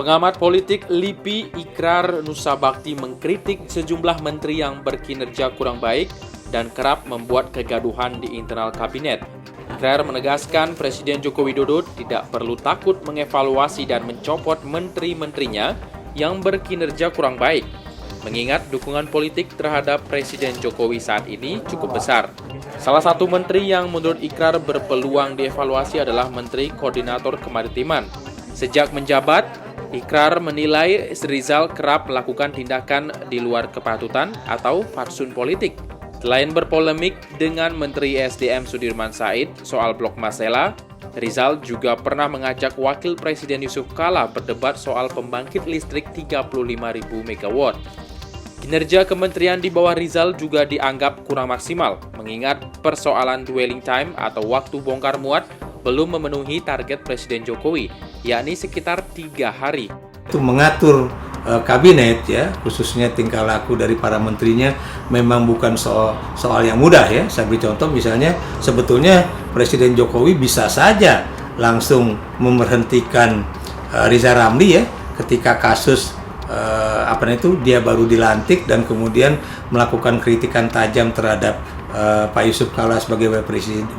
Pengamat politik LIPI Ikrar Nusabakti mengkritik sejumlah menteri yang berkinerja kurang baik dan kerap membuat kegaduhan di internal kabinet. Ikrar menegaskan Presiden Joko Widodo tidak perlu takut mengevaluasi dan mencopot menteri-menterinya yang berkinerja kurang baik, mengingat dukungan politik terhadap Presiden Jokowi saat ini cukup besar. Salah satu menteri yang menurut Ikrar berpeluang dievaluasi adalah Menteri Koordinator Kemaritiman. Sejak menjabat, Ikrar menilai Rizal kerap melakukan tindakan di luar kepatutan atau fatsun politik. Selain berpolemik dengan Menteri SDM Sudirman Said soal blok Masela, Rizal juga pernah mengajak Wakil Presiden Yusuf Kala berdebat soal pembangkit listrik 35.000 MW. Kinerja kementerian di bawah Rizal juga dianggap kurang maksimal, mengingat persoalan dwelling time atau waktu bongkar muat belum memenuhi target Presiden Jokowi, yakni sekitar 3 hari. Itu mengatur kabinet ya, khususnya tingkah laku dari para menterinya memang bukan soal yang mudah ya. Saya beri contoh misalnya, sebetulnya Presiden Jokowi bisa saja langsung memberhentikan Riza Ramli ya ketika kasus dia baru dilantik dan kemudian melakukan kritikan tajam terhadap Pak Yusuf Kala sebagai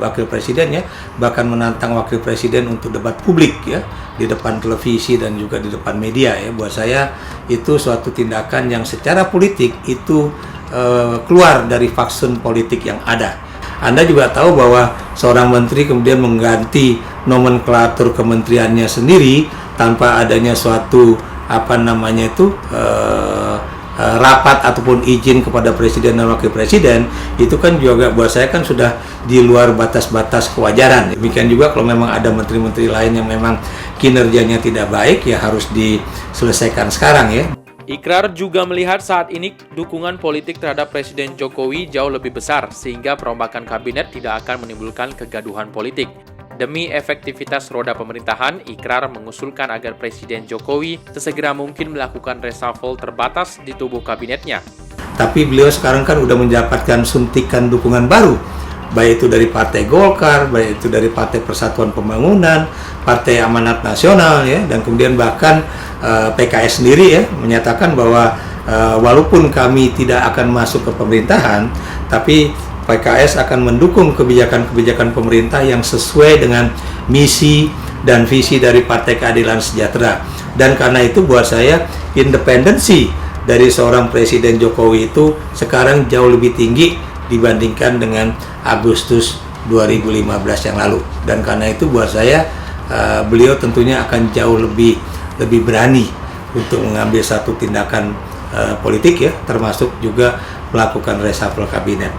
wakil presiden ya, bahkan menantang wakil presiden untuk debat publik ya di depan televisi dan juga di depan media ya. Buat saya itu suatu tindakan yang secara politik itu keluar dari faksun politik yang ada. Anda juga tahu bahwa seorang menteri kemudian mengganti nomenklatur kementeriannya sendiri tanpa adanya suatu rapat ataupun izin kepada presiden dan wakil presiden, itu kan juga buat saya kan sudah di luar batas-batas kewajaran. Demikian juga kalau memang ada menteri-menteri lain yang memang kinerjanya tidak baik, ya harus diselesaikan sekarang ya. Ikrar juga melihat saat ini dukungan politik terhadap Presiden Jokowi jauh lebih besar, sehingga perombakan kabinet tidak akan menimbulkan kegaduhan politik. Demi efektivitas roda pemerintahan, Ikrar mengusulkan agar Presiden Jokowi sesegera mungkin melakukan reshuffle terbatas di tubuh kabinetnya. Tapi beliau sekarang kan udah mendapatkan suntikan dukungan baru, baik itu dari Partai Golkar, baik itu dari Partai Persatuan Pembangunan, Partai Amanat Nasional ya, dan kemudian bahkan PKS sendiri ya menyatakan bahwa walaupun kami tidak akan masuk ke pemerintahan, tapi PKS akan mendukung kebijakan-kebijakan pemerintah yang sesuai dengan misi dan visi dari Partai Keadilan Sejahtera. Dan karena itu buat saya independensi dari seorang Presiden Jokowi itu sekarang jauh lebih tinggi dibandingkan dengan Agustus 2015 yang lalu. Dan karena itu buat saya beliau tentunya akan jauh lebih berani untuk mengambil satu tindakan politik ya, termasuk juga melakukan reshuffle kabinet.